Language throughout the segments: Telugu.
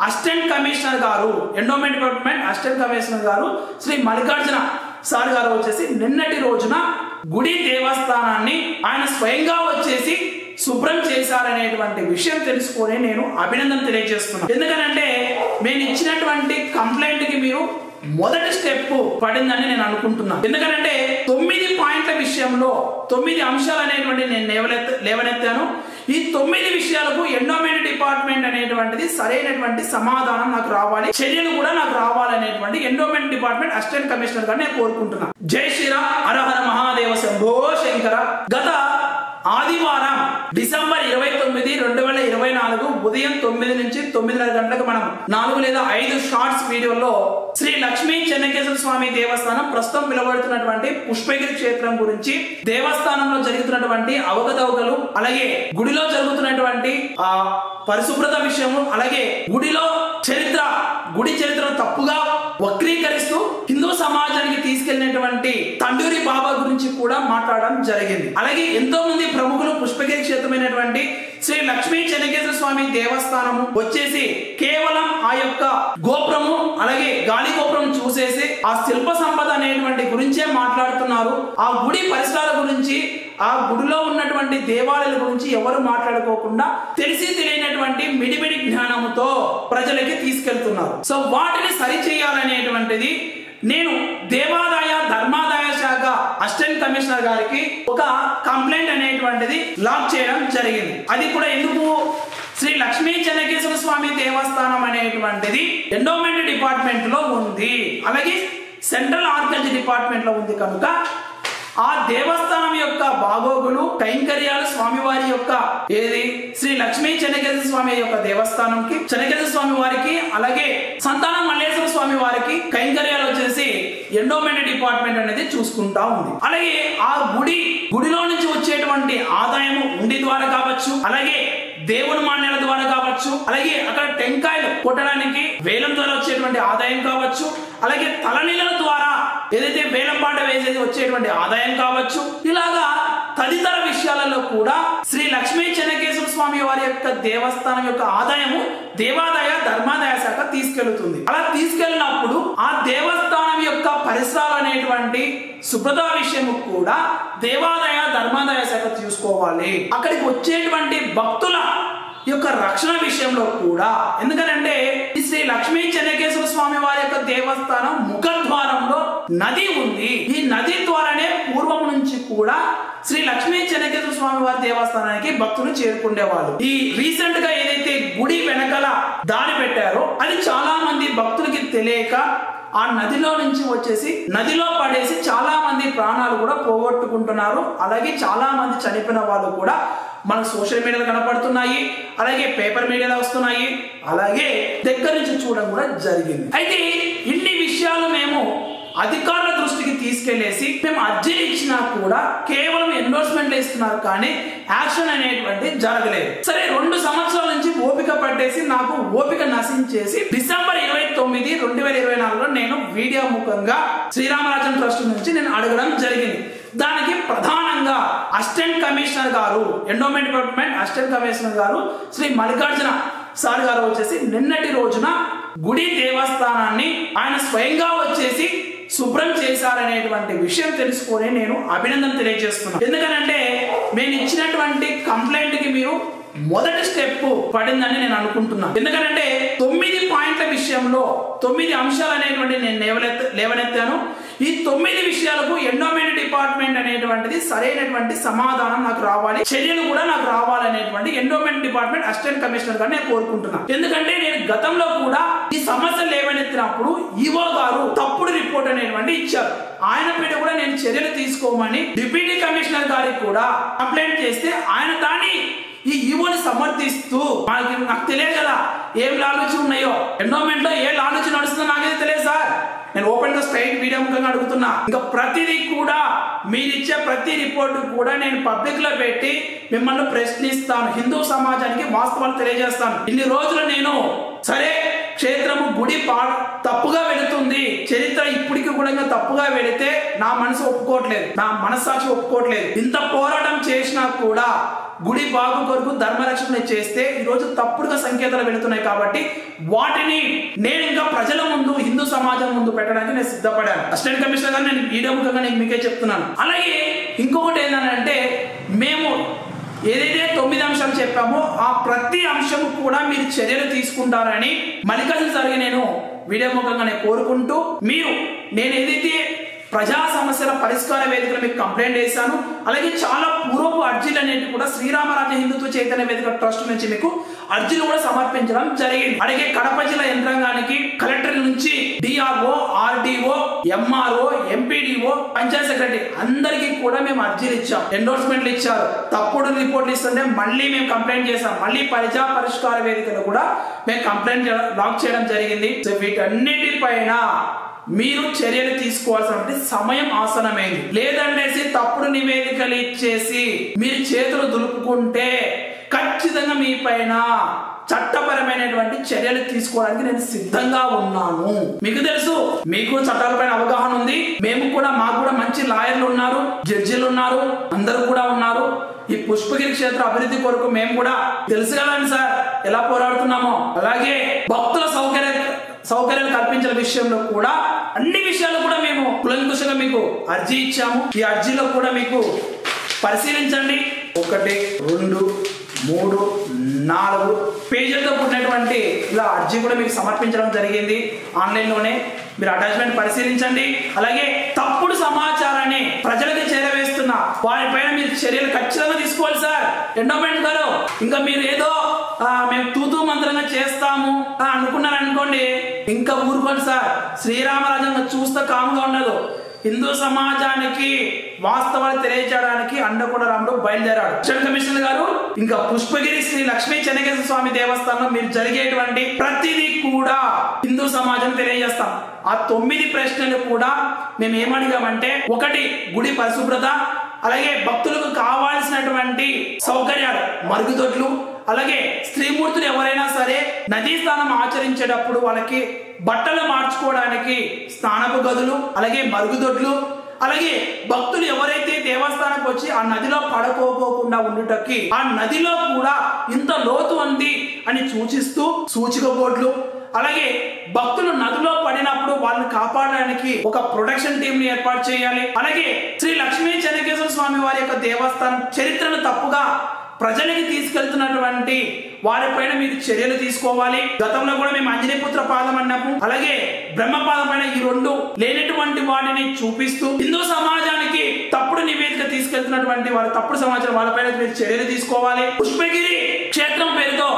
అసిస్టెంట్ కమిషనర్ గారు, ఎండోమెంట్ డిపార్ట్మెంట్ అసిస్టెంట్ కమిషనర్ గారు శ్రీ మల్లికార్జున సార్ గారు వచ్చేసి నిన్నటి రోజున గుడి దేవస్థానాన్ని ఆయన స్వయంగా వచ్చేసి శుభ్రం చేశారనేటువంటి విషయం తెలుసుకొని నేను అభినందన తెలియజేస్తున్నాను. ఎందుకనంటే నేను ఇచ్చినటువంటి కంప్లైంట్ కి మీరు మొదటి స్టెప్ పడిందని నేను అనుకుంటున్నాను. ఎందుకంటే 9 పాయింట్ల విషయంలో 9 అంశాలు అనేటువంటి నేను లేవనెత్తాను. ఈ 9 విషయాలకు ఎండోమెంట్ డిపార్ట్మెంట్ అనేటువంటిది సరైనటువంటి సమాధానం నాకు రావాలి, చర్యలు కూడా నాకు రావాలనేటువంటి ఎండోమెంట్ డిపార్ట్మెంట్ అసిస్టెంట్ కమిషనర్ గారు నేను కోరుకుంటున్నాను. జై శ్రీరామ్, హర హర మహాదేవ, శంభో శంకర. గత ఆదివారం డిసెంబర్ 29, 2024 ఉదయం 9 నుంచి 9:30 గంటలకు మనం 4 లేదా 5 షార్ట్స్ వీడియోలో శ్రీ లక్ష్మీ చెన్నకేశ్వర స్వామి దేవస్థానం ప్రస్తుతం పిలువబడుతున్నటువంటి పుష్పగిరి క్షేత్రం గురించి, దేవస్థానంలో జరుగుతున్నటువంటి అవకతవకలు, అలాగే గుడిలో జరుగుతున్నటువంటి పరిశుభ్రత విషయము, అలాగే గుడి చరిత్రను తప్పుగా వక్రీకరిస్తూ హిందూ సమాజానికి తీసుకెళ్లినటువంటి తండూరి బాబా గురించి కూడా మాట్లాడడం జరిగింది. అలాగే ఎంతో మంది ప్రముఖులు పుష్పగిరి క్షేత్రమైనటువంటి శ్రీ లక్ష్మీ చెన్నకేశ్వర స్వామి దేవస్థానం వచ్చేసి కేవలం ఆ యొక్క గోపురము, అలాగే గాలి గోపురం చూసేసి ఆ శిల్ప సంపద అనేటువంటి గురించే మాట్లాడుతున్నారు. ఆ గుడి పరిసరాల గురించి, ఆ గుడిలో ఉన్నటువంటి దేవాలయాల గురించి ఎవరు మాట్లాడుకోకుండా తెలిసి తెలియనటువంటి మిడిమిడి జ్ఞానముతో ప్రజలకి తీసుకెళ్తున్నారు. సో వాటిని సరిచేయాలనేటువంటిది నేను దేవాదాయ ధర్మాదాయ శాఖ అసిస్టెంట్ కమిషనర్ గారికి ఒక కంప్లైంట్ అనేటువంటిది లాక్ చేయడం జరిగింది. అది కూడా ఎందుకు, శ్రీ లక్ష్మీ చెన్నకేశ్వర స్వామి దేవస్థానం అనేటువంటిది ఎండోమెంట్ డిపార్ట్మెంట్ లో ఉంది, అలాగే సెంట్రల్ ఆర్కియాలజీ డిపార్ట్మెంట్ లో ఉంది కనుక ఆ దేవస్థానం యొక్క బాగోగులు, కైంకర్యాలు స్వామివారి యొక్క శ్రీ లక్ష్మీ చెన్నకేశ్వర స్వామి యొక్క దేవస్థానంకి, చెన్నకేశ్వర స్వామి వారికి, అలాగే సంతానం మల్లేశ్వర స్వామి వారికి కైంకర్యాలు వచ్చేసి ఎండోమెంట్ డిపార్ట్మెంట్ అనేది చూసుకుంటా ఉంది. అలాగే ఆ గుడిలో నుంచి వచ్చేటువంటి ఆదాయము ఉండి ద్వారా కావచ్చు, అలాగే దేవుని మాన్యాల ద్వారా కావచ్చు, అలాగే అక్కడ టెంకాయలు కొట్టడానికి వేలం ద్వారా వచ్చేటువంటి ఆదాయం కావచ్చు, అలాగే తలనీళ్ళ ద్వారా ఏదైతే వేలం పాట వేసేది వచ్చేటువంటి ఆదాయం కావచ్చు, ఇలాగా తదితర విషయాలలో కూడా శ్రీ లక్ష్మీ చెన్నకేశ్వర స్వామి వారి యొక్క దేవస్థానం యొక్క ఆదాయము దేవాదాయ ధర్మాదాయ శాఖ తీసుకెళ్తుంది. అలా తీసుకెళ్ళినప్పుడు ఆ దేవస్థానం యొక్క పరిసరాలు అనేటువంటి శుభ్రత విషయము కూడా దేవాదాయ ధర్మాదాయ శాఖ చూసుకోవాలి. అక్కడికి వచ్చేటువంటి భక్తుల యొక్క రక్షణ విషయంలో కూడా, ఎందుకంటే శ్రీ లక్ష్మీ చెన్నకేశ్వర స్వామి వారి యొక్క దేవస్థానం ముఖద్వారంలో నది ఉంది. ఈ నది ద్వారానే పూర్వం నుంచి కూడా శ్రీ లక్ష్మీ చెన్నకేశ్వర స్వామి వారి దేవస్థానానికి భక్తులు చేరుకునేవాళ్ళు. ఈ రీసెంట్ గా ఏదైతే గుడి వెనకాల దారి పెట్టారో అది చాలా మంది భక్తులకి తెలియక ఆ నదిలో నుంచి వచ్చేసి నదిలో పడేసి చాలా మంది ప్రాణాలు కూడా పోగొట్టుకుంటున్నారు. అలాగే చాలా మంది చనిపోయిన వాళ్ళు కూడా మన సోషల్ మీడియాలో కనపడుతున్నాయి, అలాగే పేపర్ మీడియాలో వస్తున్నాయి, అలాగే దగ్గర నుంచి చూడడం కూడా జరిగింది. అయితే ఇన్ని విషయాలు మేము అధికారుల దృష్టికి తీసుకెళ్లేసి మేము అర్జీలు ఇచ్చినా కూడా కేవలం ఎండోర్స్మెంట్లు ఇస్తున్నారు, కానీ యాక్షన్ అనేటువంటి జరగలేదు. సరే, 2 సంవత్సరాల నుంచి ఓపిక పట్టేసి నాకు ఓపిక నశించేసి డిసెంబర్ 29, 2024 నేను వీడియో ముఖంగా శ్రీరామరాజన్ ట్రస్ట్ నుంచి నేను అడగడం జరిగింది. దానికి ప్రధానంగా అసిస్టెంట్ కమిషనర్ గారు, ఎండోమెంట్ డిపార్ట్మెంట్ అసిస్టెంట్ కమిషనర్ గారు శ్రీ మల్లికార్జున సార్ గారు వచ్చేసి నిన్నటి రోజున గుడి దేవస్థానాన్ని ఆయన స్వయంగా వచ్చేసి శుభ్రం చేశారనేటువంటి విషయం తెలుసుకొని నేను అభినందన తెలియజేస్తున్నాను. ఎందుకనంటే నేను ఇచ్చినటువంటి కంప్లైంట్ కి మీరు మొదటి స్టెప్ పడిందని నేను అనుకుంటున్నాను. ఎందుకంటే 9 పాయింట్ల విషయంలో 9 అంశాలు అనేటువంటి నేను లేవనెత్తాను. ఈ 9 విషయాలకు ఎండోమెంట్ డిపార్ట్మెంట్ అనేటువంటిది సరైనటువంటి సమాధానం నాకు రావాలి, చర్యలు కూడా నాకు రావాలనేటువంటి ఎండోమెంట్ డిపార్ట్మెంట్ అసిస్టెంట్ కమిషనర్ గారు నేను కోరుకుంటున్నాను. ఎందుకంటే నేను గతంలో కూడా ఈ సమస్యలు లేవనెత్తినప్పుడు ఈవో గారు తప్పుడు రిపోర్ట్ అనేటువంటి ఇచ్చారు. ఆయన మీద కూడా నేను చర్యలు తీసుకోమని డిప్యూటీ కమిషనర్ గారికి కూడా కంప్లైంట్ చేస్తే ఆయన దాన్ని ఈ ఈవోని సమర్థిస్తూ నాకు తెలియదు కదా ఏం లాలూచి ఉన్నాయో, ఎండోమెంట్ లో ఏ లాలూచి నడుస్తుందో నాకైతే తెలియదు సార్. నేను ఓపెన్ గా స్ట్రైట్ వీడియో ముఖంగా అడుగుతున్నా. ఇంకా ప్రతిదీ కూడా మీరిచ్చే ప్రతి రిపోర్టు కూడా నేను పబ్లిక్ లో పెట్టి మిమ్మల్ని ప్రశ్నిస్తాను, హిందూ సమాజానికి వాస్తవాలు తెలియజేస్తాను. ఇన్ని రోజులు నేను సరే క్షేత్రము గుడి తప్పుగా వెళుతుంది, చరిత్ర ఇప్పటికి కూడా తప్పుగా వెళితే నా మనసు ఒప్పుకోవట్లేదు, నా మనస్సాక్షి ఒప్పుకోవట్లేదు. ఇంత పోరాటం చేసినా కూడా గుడి బాగు కొరకు ధర్మరక్షణ చేస్తే ఈరోజు తప్పుడుగా సంకేతాలు వెళుతున్నాయి. కాబట్టి వాటిని నేను ఇంకా ప్రజల ముందు, హిందూ సమాజం ముందు పెట్టడానికి నేను సిద్ధపడాను. అసిస్టెంట్ కమిషనర్ గారు నేను వీడియో ముఖంగా నేను మీకే చెప్తున్నాను. అలాగే ఇంకొకటి ఏంటంటే, మేము ఏదైతే 9 అంశాలు చెప్పామో ఆ ప్రతి అంశం కూడా మీరు చర్యలు తీసుకుంటారని మల్లికార్జున సార్కి నేను వీడియో ముఖంగా నేను కోరుకుంటూ, మీరు నేను ఏదైతే ప్రజా సమస్యల పరిష్కార వేదికలో మీకు కంప్లైంట్ చేశాను, అలాగే చాలా పూర్వపు అర్జీలు అనేవి కూడా శ్రీరామరాజ్య హిందుత్వ చైతన్య వేదిక ట్రస్ట్ నుంచి మీకు అర్జీలు కూడా సమర్పించడం జరిగింది. అలాగే కడప జిల్లా యంత్రాంగానికి కలెక్టర్ నుంచి DRO, RDO, MRO, MPDO, Panchayat secretary అందరికీ కూడా మేము అర్జీలు ఇచ్చాం, ఎండోర్స్మెంట్లు ఇచ్చారు. తప్పుడు రిపోర్ట్లు ఇస్తుంటే మళ్ళీ మేము కంప్లైంట్ చేసాం. మళ్ళీ ప్రజా పరిష్కార వేదికలో కూడా మేము కంప్లైంట్ లాక్ చేయడం జరిగింది. సో వీటన్నిటిపైన మీరు చర్యలు తీసుకోవాల్సిన సమయం ఆసనమైంది. లేదంటే తప్పుడు నివేదికలు ఇచ్చేసి మీరు చేతులు దులుపుకుంటే ఖచ్చితంగా మీ పైన చట్టపరమైనటువంటి చర్యలు తీసుకోవడానికి నేను సిద్ధంగా ఉన్నాను. మీకు తెలుసు, మీకు చట్టాలపైన అవగాహన ఉంది. మేము కూడా, మాకు కూడా మంచి లాయర్లు ఉన్నారు, జడ్జిలు ఉన్నారు, అందరూ కూడా ఉన్నారు. ఈ పుష్పగిరి క్షేత్ర అభివృద్ధి కొరకు మేము కూడా తెలుసు కదండి సార్ ఎలా పోరాడుతున్నామో. అలాగే భక్తుల సౌకర్యాలు కల్పించిన విషయంలో కూడా అన్ని విషయాలు కూడా మేము కులంకుశంగా మీకు అర్జీ ఇచ్చాము. ఈ అర్జీలో కూడా మీకు పరిశీలించండి. 1, 2, 3, 4 పేజీలతో కూడినటువంటి ఇలా అర్జీ కూడా మీకు సమర్పించడం జరిగింది ఆన్లైన్లోనే. మీరు అటాచ్మెంట్ పరిశీలించండి. అలాగే తప్పుడు సమాచారాన్ని ప్రజలకు చేరవేస్తున్న వారిపైన మీరు చర్యలు ఖచ్చితంగా తీసుకోవాలి సార్. ఎండోమెంట్ గారు, ఇంకా మీరు ఏదో మేము తూతూ మంత్రంగా చేస్తాము అనుకున్నారనుకోండి, ఇంకా ఊరుకోండి సార్. శ్రీరామరాజ్యం చూస్తే కాముగా ఉండదు. హిందూ సమాజానికి వాస్తవాలు తెలియజేయడానికి అండకొండ రాముడు బయలుదేరాడు. అసిస్టెంట్ కమిషనర్ గారు, ఇంకా పుష్పగిరి శ్రీ లక్ష్మీ చెన్నకేశ్వర స్వామి దేవస్థానంలో మీరు జరిగేటువంటి ప్రతిదీ కూడా హిందూ సమాజం తెలియజేస్తాం. ఆ 9 ప్రశ్నలు కూడా మేము ఏమడిగామంటే, 1 గుడి పరిశుభ్రత, అలాగే భక్తులకు కావాల్సినటువంటి సౌకర్యాలు, మరుగుదొడ్లు, అలాగే స్త్రీమూర్తులు ఎవరైనా సరే నదీ స్నానం ఆచరించేటప్పుడు వాళ్ళకి బట్టలు మార్చుకోవడానికి స్నానపు గదులు, అలాగే మరుగుదొడ్లు, అలాగే భక్తులు ఎవరైతే దేవస్థానానికి వచ్చి ఆ నదిలో పడకోకుండా ఉండుటకి ఆ నదిలో కూడా ఇంత లోతు ఉంది అని సూచిస్తూ సూచిక బోర్డులు, అలాగే భక్తులు నదిలో పడినప్పుడు వాళ్ళని కాపాడడానికి ఒక ప్రొటెక్షన్ టీమ్ ని ఏర్పాటు చేయాలి. అలాగే శ్రీ లక్ష్మీ చెన్నకేశ్వర స్వామి వారి యొక్క దేవస్థానం చరిత్రను తప్పుగా ప్రజలకి తీసుకెళ్తున్నటువంటి వారిపైన మీరు చర్యలు తీసుకోవాలి. గతంలో కూడా మేము అంజనీపుత్ర పాదం అన్నాము, అలాగే బ్రహ్మపాదం పైన ఈ 2 లేనటువంటి వాటిని చూపిస్తూ హిందూ సమాజానికి తప్పుడు నివేదిక తీసుకెళ్తున్నటువంటి వారి తప్పుడు సమాచారం వాళ్ళపైన మీరు చర్యలు తీసుకోవాలి. పుష్పగిరి క్షేత్రం పేరుతో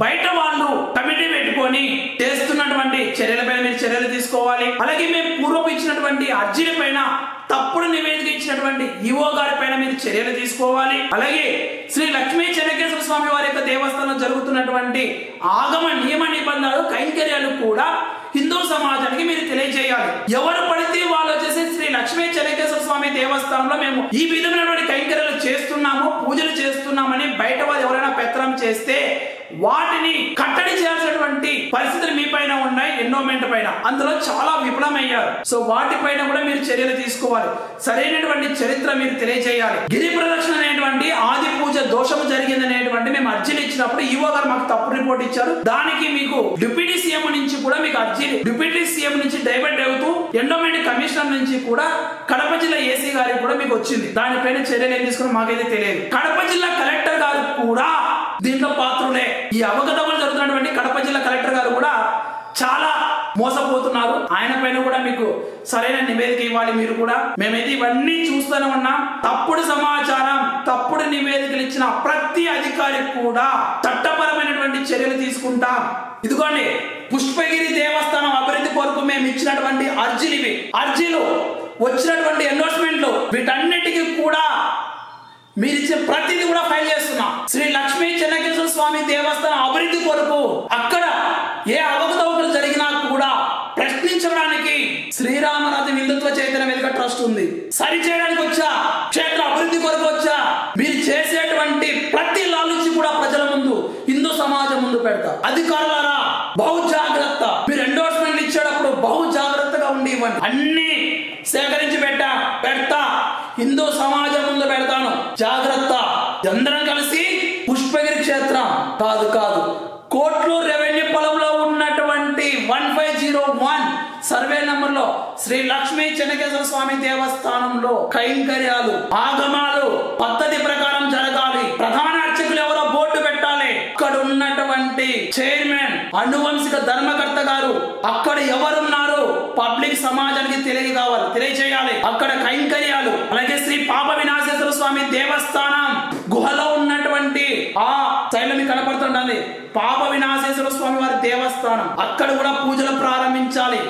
బయట వాళ్ళు కమిటీ పెట్టుకొని చేస్తున్నటువంటి చర్యలపైన మీరు చర్యలు తీసుకోవాలి. అలాగే మేము పూర్వపు ఇచ్చినటువంటి అర్జీల పైన తప్పుడు నివేదిక ఇచ్చినటువంటి ఈవో గారి పైన మీరు చర్యలు తీసుకోవాలి. అలాగే శ్రీ లక్ష్మీ చెన్నకేశ్వర స్వామి వారి యొక్క దేవస్థానం జరుగుతున్నటువంటి ఆగమ నియమ నిబంధనలు, కైంకర్యాలు కూడా హిందూ సమాజానికి మీరు తెలియజేయాలి. ఎవరు పడితే వాళ్ళు వచ్చేసి శ్రీ లక్ష్మీ చెన్నకేశ్వర స్వామి దేవస్థానంలో మేము ఈ విధమైనటువంటి కైంకర్యాలు చేస్తున్నాము, పూజలు చేస్తున్నామని బయట వాళ్ళు ఎవరైనా పెత్తనం చేస్తే వాటిని కట్టడి చేయాల్సినటువంటి పరిస్థితులు మీ పైన ఉన్నాయి. ఎండోమెంట్ పైన అందులో చాలా విఫలమయ్యారు. సో వాటిపైన కూడా మీరు చర్యలు తీసుకోవాలి. సరైనటువంటి చరిత్ర మీరు తెలియజేయాలి. గిరి ప్రదక్షిణ అనేటువంటి ఆది పూజ దోషము జరిగింది అనేటువంటి మేము అర్జీలు ఇచ్చినప్పుడు ఈవో గారు మాకు తప్పు రిపోర్ట్ ఇచ్చారు. దానికి మీకు డిప్యూటీ సీఎం నుంచి కూడా మీకు అర్జీలు డిప్యూటీ సీఎం నుంచి డైవర్ట్ అవుతూ ఎండోమెంట్ కమిషనర్ నుంచి కూడా కడప జిల్లా ఏసీ గారికి కూడా మీకు వచ్చింది. దానిపైన చర్యలు ఏం తీసుకుని మాకైతే తెలియదు. కడప జిల్లా కలెక్టర్ గారు కూడా దీంట్లో పాత్రులే. ఈ అవకతవకలు జరుగుతున్నటువంటి కడప జిల్లా కలెక్టర్ గారు కూడా చాలా మోసపోతున్నారు. ఆయన పైన కూడా మీకు సరైన నివేదిక ఇవ్వాలి. మీరు కూడా మేమైతే ఇవన్నీ చూస్తూనే ఉన్నాం. తప్పుడు సమాచారం, తప్పుడు నివేదికలు ఇచ్చిన ప్రతి అధికారి కూడా చట్టపరమైనటువంటి చర్యలు తీసుకుంటాం. ఇదిగోండి, పుష్పగిరి దేవస్థానం అభివృద్ధి కొరకు మేము ఇచ్చినటువంటి అర్జీలు ఇవి. అర్జీలు వచ్చినటువంటి ఎండోర్స్మెంట్లు వీటన్నిటికీ కూడా మీరు ఇచ్చే ప్రతిదీ కూడా ఫైల్ చేస్తున్నాం. శ్రీ లక్ష్మీ చెన్నకేశ్వర స్వామి దేవస్థానం అభివృద్ధి కొరకు అక్కడ ఏ అవకతవకలు జరిగినా కూడా ప్రశ్నించడానికి శ్రీరామరాజ్యం హిందుత్వ చైతన్య వేదిక ట్రస్ట్ ఉంది. సరి చేయడానికి వచ్చా, క్షేత్ర అభివృద్ధి కొరకు వచ్చా. మీరు చేసేటువంటి ప్రతి లాలుచి కూడా ప్రజల ముందు, హిందూ సమాజం ముందు పెడతా. అధికారులారా బహు జాగ్రత్త. మీరు ఎండోర్స్మెంట్ ఇచ్చేటప్పుడు బహు జాగ్రత్తగా ఉండి ఇవ్వండి. అన్ని సేకరించి పెడతా, హిందూ సమాజం ముందు పెడతాను. జాగ్రత్త. అందరం కలిసి పుష్పగిరి క్షేత్రం కాదు కాదు, కోట్లూరు రెవెన్యూ పొలంలో ఉన్నటువంటి 1501 సర్వే నంబర్ లో శ్రీ లక్ష్మీ చెన్నకేశ్వర స్వామి దేవస్థానంలో కైంకర్యాలు ఆగమాలు పద్ధతి ప్రకారం జరగాలి. ప్రధాన అర్చకులు ఎవరో బోర్డు పెట్టాలి. అక్కడ ఉన్నటువంటి చైర్మన్ అనువంశిక ధర్మకర్త గారు అక్కడ ఎవరున్నారు పబ్లిక్ సమాజానికి తెలియజేయాలి. అక్కడ కైంకర్యాలు అలాగే శ్రీ పాప వినాశేశ్వర స్వామి దేవస్థానం గుహలో ఉన్నటువంటి ఆ శైలం కనపడుతుండాలి. పాప వినాశేశ్వర స్వామి వారి దేవస్థానం అక్కడ కూడా పూజలు ప్రారంభించాలి.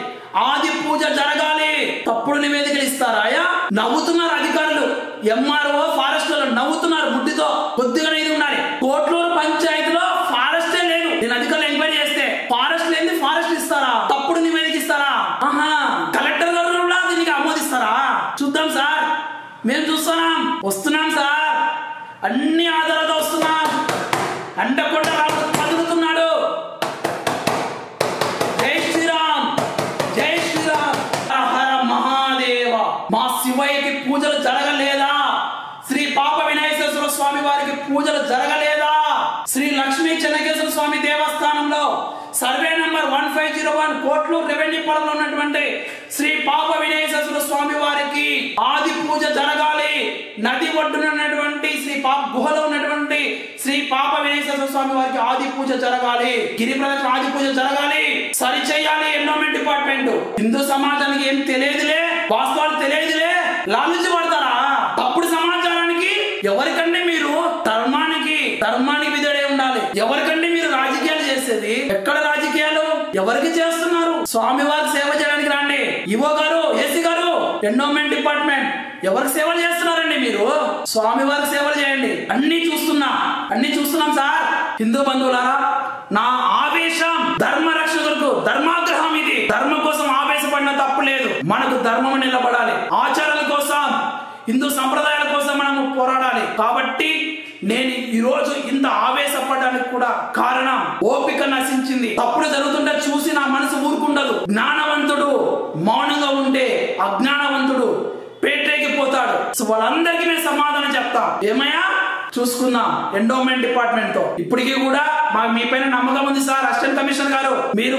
ఆది పూజ జరగాలి. తప్పుడు నివేదికలు ఇస్తారా? నవ్వుతున్నారు అధికారులు, ఎంఆర్ఓ ఫారెస్ట్ నవ్వుతున్నారు. ముట్టితో కొద్దిగా ఇది ఉండాలి. కోట్లూరు పంచాయతీలో ఫారెస్టే లేదు. నేను అధికారులు ఎంక్వైరీ చేస్తే ఫారెస్ట్ లేని ఫారెస్ట్ ఇస్తారా? తప్పుడు నివేదిక ఇస్తారా? కలెక్టర్ గారు కూడా దీనికి ఆమోదిస్తారా? చూద్దాం సార్, మేము చూస్తున్నాం, వస్తున్నాం సార్, అన్ని ఆధారాలతో వస్తున్నాం. అండకొండ పదులుతున్నాడు. జై శ్రీరామ్, జై శ్రీరామ్, హర మహాదేవ. మా శివయ్యకి పూజలు జరగలేదా? శ్రీ పాప వినాయకేశ్వర స్వామి వారికి పూజలు జరగలేదా? శ్రీ లక్ష్మీ చెన్నకేశ్వర స్వామి దేవస్థానంలో సర్వే నంబర్ 1501 కోట్లూరు రెవెన్యూ పొలంలో ఉన్నటువంటి శ్రీ పాప వినాయకేశ్వర స్వామి వారికి ఆది పూజ జరగాలి. నది ఒడ్డున ఉన్నటువంటి శ్రీ పాప గుహలో ఉన్నటువంటి శ్రీ పాప వినాయకేశ్వర స్వామి వారికి ఆది పూజ జరగాలి. గిరి ప్రదక్షిణ ఆది పూజ జరగాలి. సరి చేయాలి ఎండోమెంట్ డిపార్ట్మెంట్. హిందూ సమాజానికి ఏం తెలియదులే, వాస్తవాలు తెలియదులే, లాలుచి పడతారా? తప్పుడు సమాచారానికి ఎవరికంటే మీరు ధర్మానికి విధుడే ఉండాలి. ఎవరికంటే మీరు రాజకీయాలు చేసేది? ఎక్కడ రాజకీయాలు? ఎవరికి చేస్తున్నారు? స్వామి వారికి సేవ చేయడానికి రండి. ఈవో గారు, ఏసీ గారు, ఎండోమెంట్ డిపార్ట్మెంట్ ఎవరికి సేవలు చేస్తున్నారండి? మీరు స్వామి వారికి సేవలు చేయండి. అన్ని చూస్తున్నాం సార్. హిందూ బంధువులారా, నా ఆవేశం ధర్మ రక్షకులకు ధర్మాగ్రహం. ఇది ధర్మం కోసం ఆవేశపడిన తప్పు లేదు. మనకు ధర్మం నిలబడాలి. ఆచారాల కోసం, హిందూ సంప్రదాయాల కోసం మనము పోరాడాలి. కాబట్టి నేను ఈ రోజు ఇంత ఆవేశపడడానికి కూడా కారణం ఓపిక నశించింది. తప్పుడు జరుగుతుంటే చూసి నా మనసు ఊరుకుండదు. జ్ఞానవంతుడు మౌనంగా ఉంటే అజ్ఞానవంతుడు పేటరేగిపోతాడు. సో వాళ్ళందరికీ నేను సమాధానం చెప్తా. ఏమయ్యా చూసుకుందాం ఎండోమెంట్ డిపార్ట్మెంట్ తో. ఇప్పటికీ కూడా మీ పైన నమ్మకం ఉంది సార్. అసిస్టెంట్ కమిషనర్ గారు, మీరు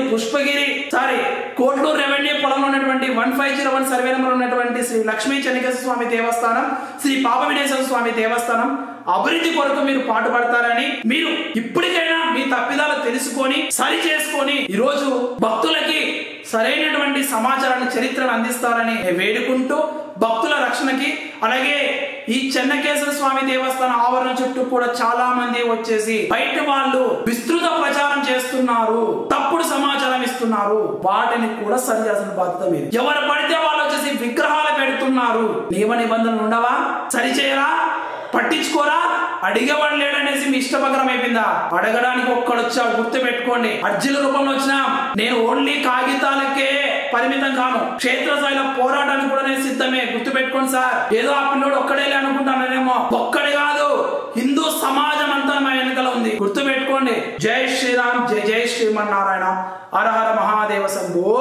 కోట్లూరు రెవెన్యూ పొలంలో ఉన్నటువంటి 1501 సర్వే నెంబర్ ఉన్నటువంటి శ్రీ లక్ష్మీ చెన్నకేశ్వర స్వామి దేవస్థానం, శ్రీ పాప వినాయకేశ్వర స్వామి దేవస్థానం అభివృద్ధి కొరకు మీరు పాటుపడతారని, మీరు ఇప్పటికైనా మీ తప్పిదాలు తెలుసుకొని సరి చేసుకొని ఈ రోజు భక్తులకి సరైనటువంటి సమాచారాన్ని చరిత్రను అందిస్తారని వేడుకుంటూ, భక్తుల రక్షణకి అలాగే ఈ చెన్నకేశ్వర స్వామి దేవస్థాన ఆవరణ చుట్టూ కూడా చాలా మంది వచ్చేసి బయట వాళ్ళు విస్తృత ప్రచారం చేస్తున్నారు, తప్పుడు సమాచారం ఇస్తున్నారు. వాటిని కూడా సరి చేయాల్సిన బాధ్యత మీరు. ఎవరు పడితే వాళ్ళు వచ్చేసి విగ్రహాలు పెడుతున్నారు. నియమ నిబంధనలు ఉండవా? సరి చేయరా? పట్టించుకోరా? అడిగేవాడు లేడనేసి మీ ఇష్టప్రకారం అయిపోయిందా? అడగడానికి ఒక్కడొచ్చా? గుర్తు పెట్టుకోండి. అర్జీల రూపంలో వచ్చినా నేను ఓన్లీ కాగితాలకే పరిమితం కాను. క్షేత్రస్థాయిలో పోరాటానికి కూడా నేను సిద్ధమే. గుర్తు పెట్టుకోండి సార్. ఏదో ఆ పిల్లోడు ఒక్కడే అనుకుంటానేమో. ఒక్కడే కాదు, హిందూ సమాజం అంతా మా వెనుకల ఉంది. గుర్తు పెట్టుకోండి. జై శ్రీరామ్, జై జై శ్రీమన్నారాయణ, హర హర మహాదేవ శంభో.